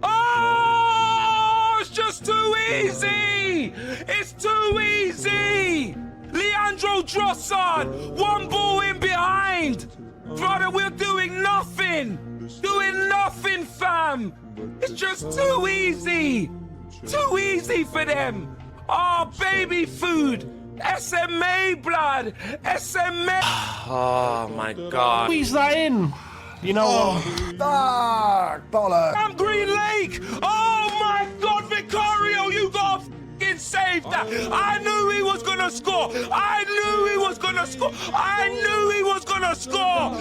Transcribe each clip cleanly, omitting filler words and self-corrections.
Oh, it's just too easy. It's too easy. Leandro Trossard, one ball in behind. Brother, we're doing nothing. Doing nothing, fam. It's just too easy. Too easy for them. Oh, baby food. SMA blood. SMA. Oh, my God. Squeeze that in. You know what? Bollocks. I'm Green Lake. Oh, my God, Vicario, you got f***ing saved that. I knew he was going to score. I knew he was going to score. I knew he was going to score.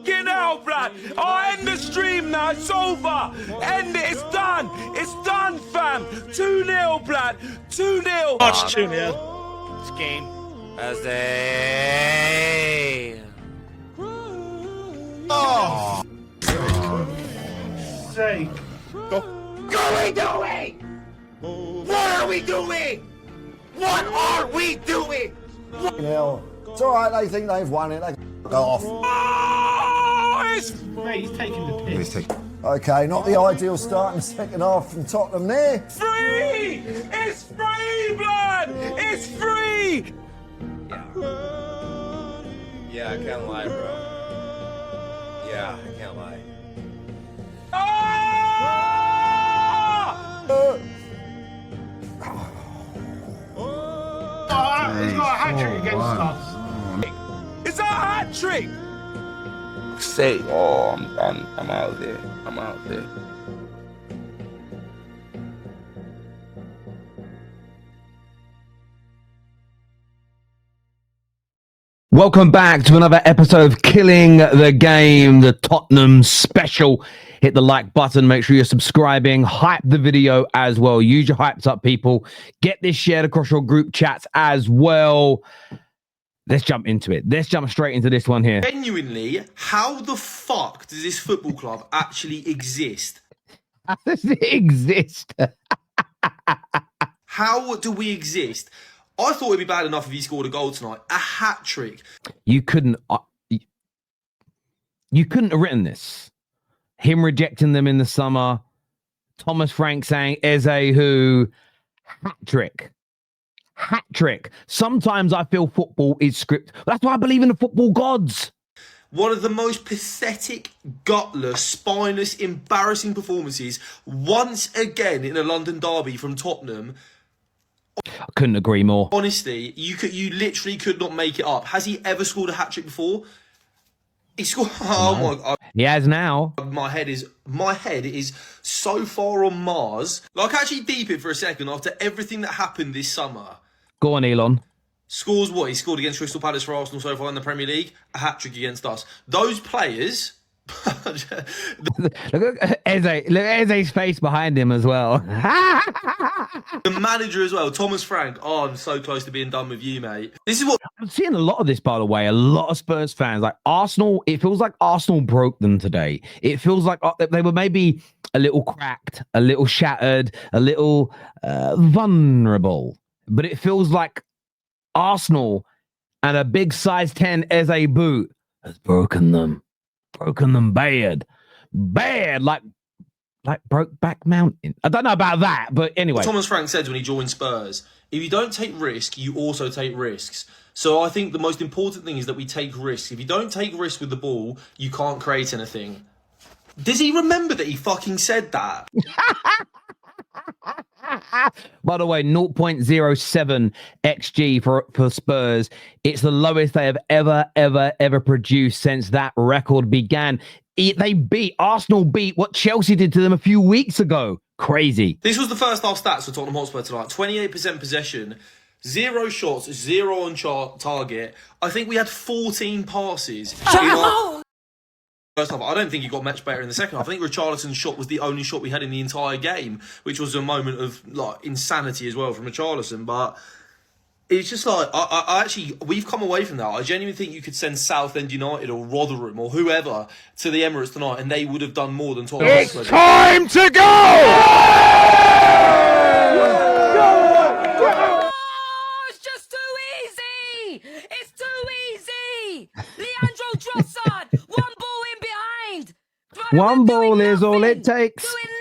Get out, blood. Oh, end the stream now. It's over. End it. It's done. It's done, fam. 2-0, blood. 2-0. March 2-0. It's game. As they... Oh! Say. What are we doing? What are we doing? What are we doing? Hell, it's alright, they think they've won it, they can go off. Oh, it's... Mate, he's taking the piss. Okay, not the ideal start in the second half from Tottenham there. free! It's free, blood! It's free! Yeah, I can't lie, bro. Yeah, I can't lie. Ah! He's got a hat-trick against us. Is that a hat trick? Say, oh, I'm out there. I'm out there. Welcome back to another episode of Killing the Game, the Tottenham special. Hit the like button, make sure you're subscribing, hype the video as well. Use your hypes up, people. Get this shared across your group chats as well. Let's jump into it. Let's jump straight into this one here. Genuinely, how the fuck does this football club actually exist? How does it exist? How do we exist? I thought it'd be bad enough if he scored a goal tonight. A hat-trick. You couldn't have written this. Him rejecting them in the summer. Thomas Frank saying Eze who hat-trick. Hat-trick. Sometimes I feel football is script. That's why I believe in the football gods. One of the most pathetic, gutless, spineless, embarrassing performances once again in a London derby from Tottenham. I couldn't agree more. Honestly, you literally could not make it up. Has he ever scored a hat-trick before? He scored. Oh my God. He has now. My head is so far on Mars. Like, actually deep it for a second after everything that happened this summer. Go on, Elon. Scores what? He scored against Crystal Palace for Arsenal so far in the Premier League. A hat-trick against us. Those players... Look at Eze's face behind him as well. The manager as well, Thomas Frank. Oh, I'm so close to being done with you, mate. This is what... I'm seeing a lot of this, by the way. A lot of Spurs fans, like Arsenal, it feels like Arsenal broke them today. It feels like they were maybe a little cracked, a little shattered, a little vulnerable. But it feels like Arsenal and a big size 10 Eze boot has broken them. Broken them bad, like Brokeback Mountain. I don't know about that, but anyway. Thomas Frank said when he joined Spurs, if you don't take risk, you also take risks. So I think the most important thing is that we take risks. If you don't take risks with the ball, you can't create anything. Does he remember that he fucking said that? By the way, 0.07 XG for Spurs. It's the lowest they have ever produced since that record began. Arsenal beat what Chelsea did to them a few weeks ago. Crazy. This was the first half stats for Tottenham Hotspur tonight. 28% possession, 0 shots, 0 on target. I think we had 14 passes. First half, I don't think he got much better in the second half. I think Richarlison's shot was the only shot we had in the entire game, which was a moment of like insanity as well from Richarlison. But it's just like, I actually, we've come away from that. I genuinely think you could send Southend United or Rotherham or whoever to the Emirates tonight and they would have done more than Tottenham. It's time to go! It's just too easy! It's too easy! Leandro Trossard, one ball in behind! One ball is all it takes. Doing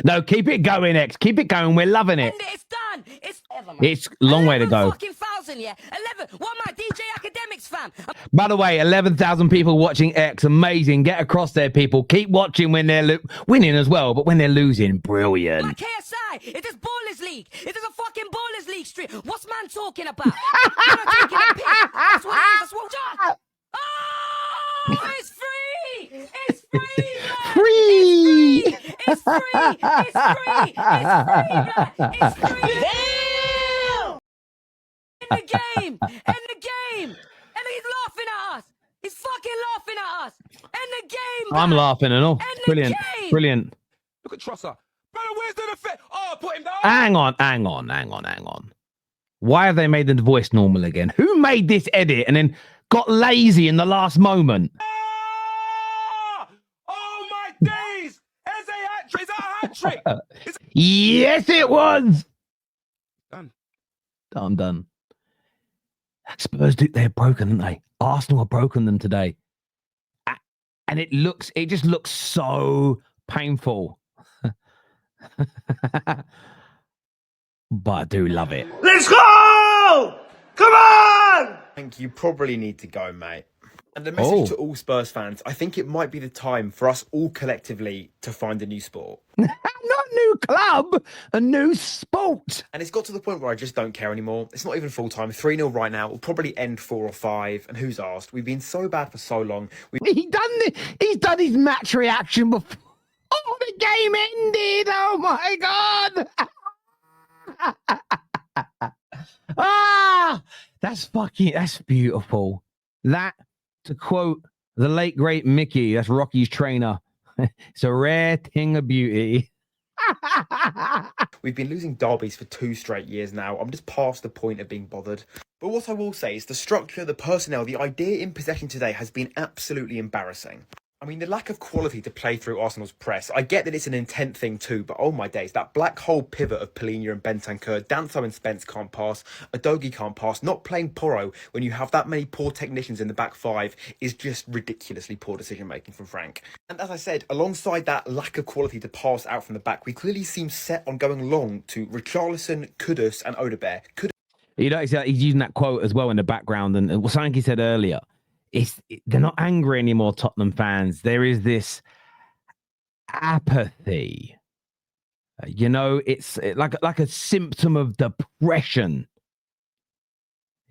No, keep it going, X. Keep it going. We're loving it. And it's done. It's It's a long way to go. 11,000, yeah. 11. What am I, DJ Academics, fam? By the way, 11,000 people watching X. Amazing. Get across there, people. Keep watching when they're winning as well, but when they're losing, brilliant. My KSI. It is Ballers League. It is a fucking Ballers League stream. What's man talking about? Man taking a piss. That's what it is. That's what Oh, it's free. It's free, man. Free. It's free. It's free. It's free, man. It's free. Damn! In the game. In the game. And he's laughing at us. He's fucking laughing at us. In the game. I'm laughing and all. In the Brilliant. game. Brilliant. Look at Trossard. Brother, where's the defense? Oh, put him down. Hang on. Why have they made the voice normal again? Who made this edit and then got lazy in the last moment? Ah! Oh, my days. Eze hat-trick. Is that a hat-trick? Yes, it was. Done. I'm done. Spurs, they're broken, aren't they? Arsenal have broken them today. And it just looks so painful. But I do love it. Let's go! Come on! I think you probably need to go, mate. And the message to all Spurs fans, I think it might be the time for us all collectively to find a new sport. Not a new club, a new sport. And it's got to the point where I just don't care anymore. It's not even full-time. 3-0 right now. We'll probably end 4 or 5. And who's asked? We've been so bad for so long. He's done his match reaction before. Oh, the game ended. Oh, my God. That's beautiful. That, to quote the late, great Mickey, that's Rocky's trainer, it's a rare thing of beauty. We've been losing derbies for 2 straight years now. I'm just past the point of being bothered. But what I will say is the structure, the personnel, the idea in possession today has been absolutely embarrassing. I mean, the lack of quality to play through Arsenal's press. I get that it's an intent thing too, but oh my days, that black hole pivot of Polina and Bentancur, Danso and Spence can't pass, Adogi can't pass, not playing Porro when you have that many poor technicians in the back 5 is just ridiculously poor decision making from Frank. And as I said, alongside that lack of quality to pass out from the back, we clearly seem set on going long to Richarlison, Kudus and Odegaard. You know, he's using that quote as well in the background, and something he said earlier. They're not angry anymore, Tottenham fans. There is this apathy. You know, it's like a symptom of depression.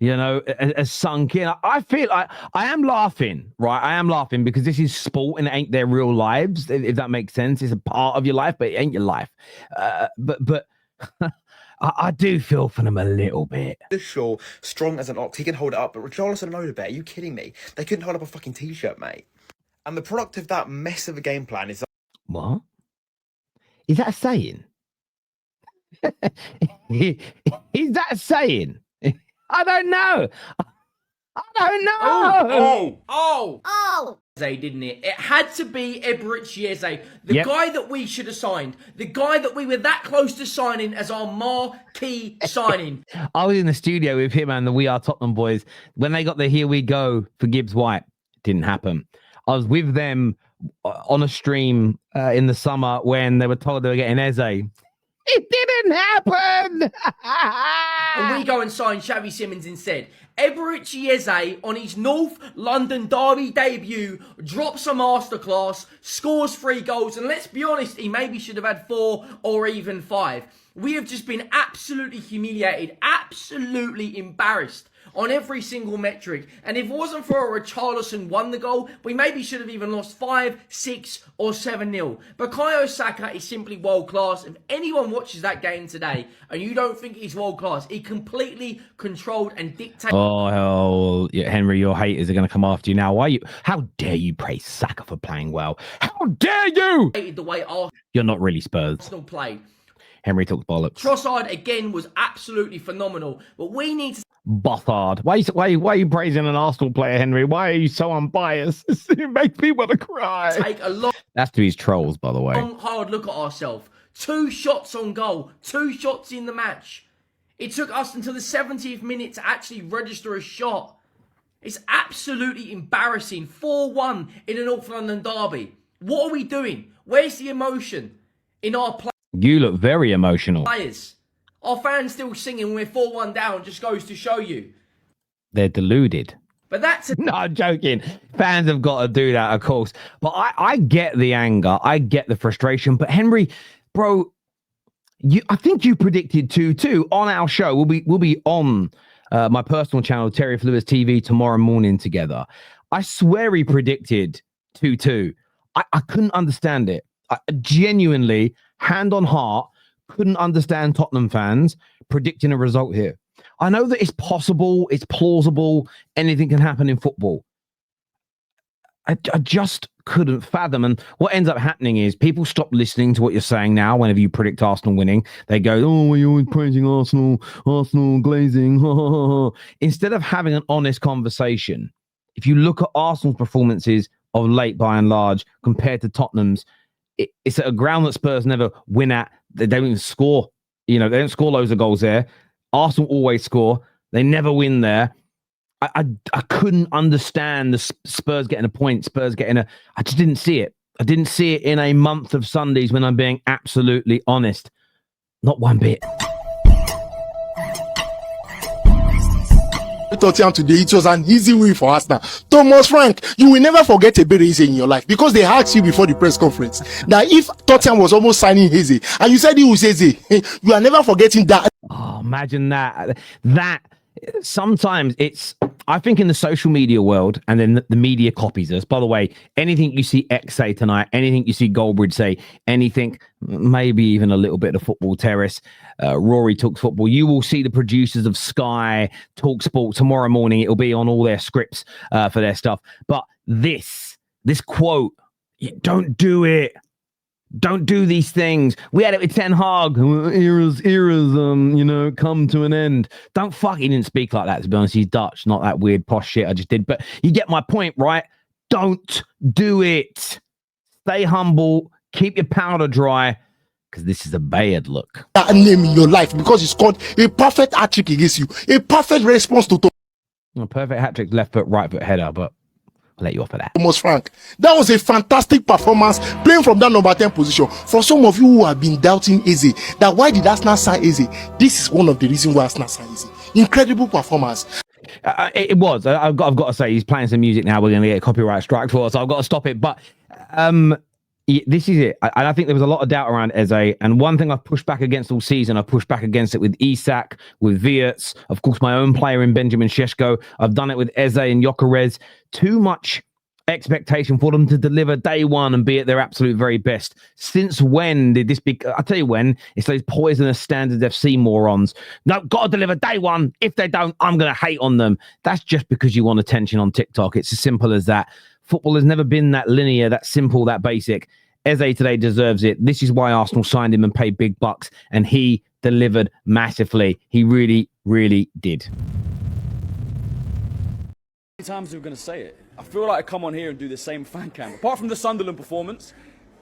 You know, has sunk in. I feel like I am laughing, right? I am laughing because this is sport and it ain't their real lives, if that makes sense. It's a part of your life, but it ain't your life. But I do feel for them a little bit. Sure, strong as an ox, he can hold it up, but Richarlison and Odegaard, are you kidding me? They couldn't hold up a fucking t-shirt, mate. And the product of that mess of a game plan is... What? Is that a saying? Is that a saying? I don't know. Oh! Didn't it? It had to be Eberechi, the guy that we should have signed, the guy that we were that close to signing as our marquee signing. I was in the studio with him and the We Are Tottenham boys when they got the Here We Go for Gibbs White. Didn't happen. I was with them on a stream in the summer when they were told they were getting Eze. It didn't happen. And we go and sign Xavi Simons instead. Eberechi Eze on his North London derby debut drops a masterclass, scores 3 goals, and let's be honest, he maybe should have had 4 or even 5. We have just been absolutely humiliated, absolutely embarrassed on every single metric. And if it wasn't for a Richarlison won the goal, we maybe should have even lost 5, 6 or 7-0. Bukayo Saka is simply world class. If anyone watches that game today and you don't think he's world class, he completely controlled and dictated. Oh, hell, Henry, your haters are going to come after you now. How dare you praise Saka for playing well? How dare you? The way You're not really Spurs. Arsenal played. Henry talks bollocks. Trossard again was absolutely phenomenal, but we need to Bothard. Why are you praising an Arsenal player, Henry? Why are you so unbiased? It makes me want to cry. take a long, That's to his trolls, by the way. hard look at ourselves. 2 shots on goal, 2 shots in the match. It took us until the 70th minute to actually register a shot. It's absolutely embarrassing. 4-1 in a North London derby. What are we doing? Where's the emotion in our play? You look very emotional. Players. Our fans still singing we're 4-1 down just goes to show you. They're deluded. But that's No, I'm joking. Fans have got to do that, of course. But I get the anger. I get the frustration. But Henry, bro, I think you predicted 2-2 on our show. We'll be on my personal channel, Terry Flewis TV, tomorrow morning together. I swear he predicted 2-2. I couldn't understand it. I genuinely, hand on heart, couldn't understand Tottenham fans predicting a result here. I know that it's possible, it's plausible, anything can happen in football. I just couldn't fathom. And what ends up happening is people stop listening to what you're saying now whenever you predict Arsenal winning. They go, oh, well, you're always praising Arsenal glazing. Instead of having an honest conversation, if you look at Arsenal's performances of late by and large compared to Tottenham's, it's at a ground that Spurs never win at. They don't even score. They don't score loads of goals there. Arsenal always score. They never win there. I couldn't understand the Spurs getting a point. Spurs getting I just didn't see it. I didn't see it in a month of Sundays when I'm being absolutely honest. Not one bit. Tottenham today, it was an easy win for Arsenal. Thomas Frank, you will never forget a bit easy in your life because they asked you before the press conference that if Tottenham was almost signing Hazy and you said he was Hazy, you are never forgetting that. Oh, imagine that. That sometimes I think in the social media world, and then the media copies us. By the way, anything you see X say tonight, anything you see Goldbridge say, anything, maybe even a little bit of Football Terrace, Rory Talks Football, you will see the producers of Sky, Talk Sport tomorrow morning. It'll be on all their scripts for their stuff. But this quote, don't do it. Don't do these things. We had it with Ten Hag. Eras, come to an end. He didn't speak like that, to be honest. He's Dutch, not that weird posh shit I just did. But you get my point, right? Don't do it. Stay humble. Keep your powder dry, because this is a bad look. That name in your life because it's called a perfect hat-trick against you. A perfect response to A perfect hat-trick, left foot, right foot header, but I'll let you off of that. Thomas Frank. That was a fantastic performance playing from that number 10 position. For some of you who have been doubting Eze, that why did Arsenal sign Eze? This is one of the reasons why Arsenal signed Eze. Incredible performance. It was. I've got to say, he's playing some music now. We're going to get a copyright strike for us, so I've got to stop it. But this is it. I think there was a lot of doubt around Eze. And one thing I've pushed back against all season, I've pushed back against it with Isak, with Wirtz, of course, my own player in Benjamin Šeško. I've done it with Eze and Gyökeres. Too much expectation for them to deliver day one and be at their absolute very best. Since when did this be? I'll tell you when. It's those poisonous Standard FC morons. No, got to deliver day one. If they don't, I'm going to hate on them. That's just because you want attention on TikTok. It's as simple as that. Football has never been that linear, that simple, that basic. Eze today deserves it. This is why Arsenal signed him and paid big bucks, and he delivered massively. He really, really did. How many times are we going to say it? I feel like I come on here and do the same fan cam. Apart from the Sunderland performance,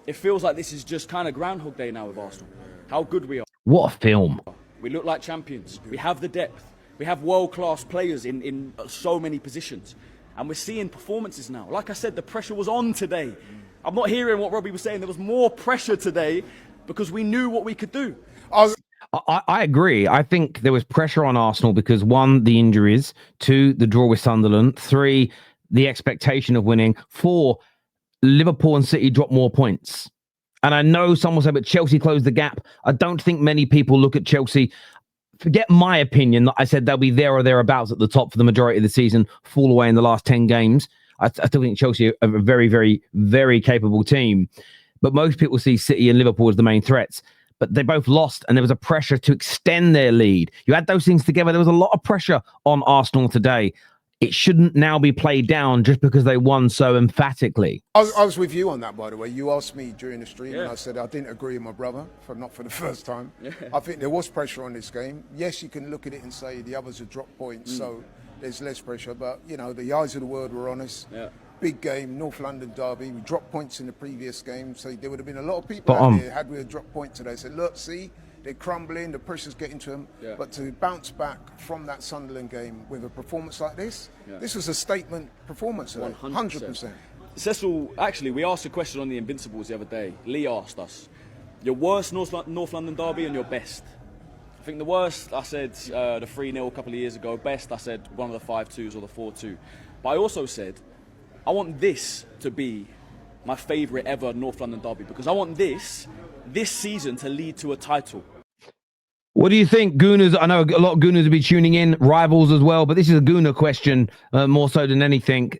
it feels like this is just kind of Groundhog Day now with Arsenal. How good we are. What a film. We look like champions. We have the depth. We have world-class players in so many positions. And we're seeing performances now. Like I said, the pressure was on today. I'm not hearing what Robbie was saying. There was more pressure today because we knew what we could do. I agree. I think there was pressure on Arsenal because 1, the injuries, 2, the draw with Sunderland, 3, the expectation of winning, 4, Liverpool and City dropped more points. And I know someone said, but Chelsea closed the gap. I don't think many people look at Chelsea. Forget my opinion that I said they'll be there or thereabouts at the top for the majority of the season, fall away in the last 10 games. I still think Chelsea are a very, very, very capable team. But most people see City and Liverpool as the main threats. But they both lost, and there was a pressure to extend their lead. You add those things together, there was a lot of pressure on Arsenal today. It shouldn't now be played down just because they won so emphatically. I was with you on that, by the way. You asked me during the stream, and I said I didn't agree with my brother, not for the first time. I think there was pressure on this game. Yes, you can look at it and say the others have dropped points, so there's less pressure. But, you know, the eyes of the world were on us. Big game, North London derby. We dropped points in the previous game, so there would have been a lot of people out there had we had dropped points today. Said, look, see, they're crumbling, the pressure's getting to them. But to bounce back from that Sunderland game with a performance like this, this was a statement performance today, 100%. Cecil, actually, we asked a question on the Invincibles the other day. Lee asked us, your worst North London derby and your best. I think the worst, I said the 3-0 a couple of years ago. Best, I said one of the 5-2s or the 4-2. But I also said, I want this to be my favourite ever North London derby because I want this season to lead to a title. What do you think, Gooners? I know a lot of Gooners will be tuning in, rivals as well, but this is a Gooner question more so than anything.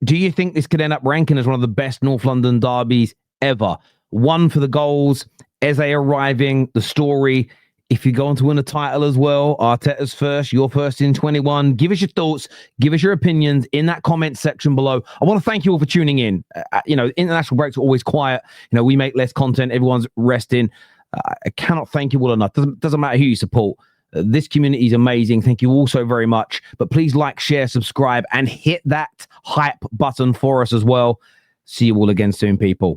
Do you think this could end up ranking as one of the best North London derbies ever? One for the goals, Eze arriving, the story. If you're going to win a title as well, Arteta's first, you're first in 21. Give us your thoughts. Give us your opinions in that comment section below. I want to thank you all for tuning in. International breaks are always quiet. We make less content. Everyone's resting. I cannot thank you all enough. Doesn't matter who you support. This community is amazing. Thank you all so very much. But please like, share, subscribe, and hit that hype button for us as well. See you all again soon, people.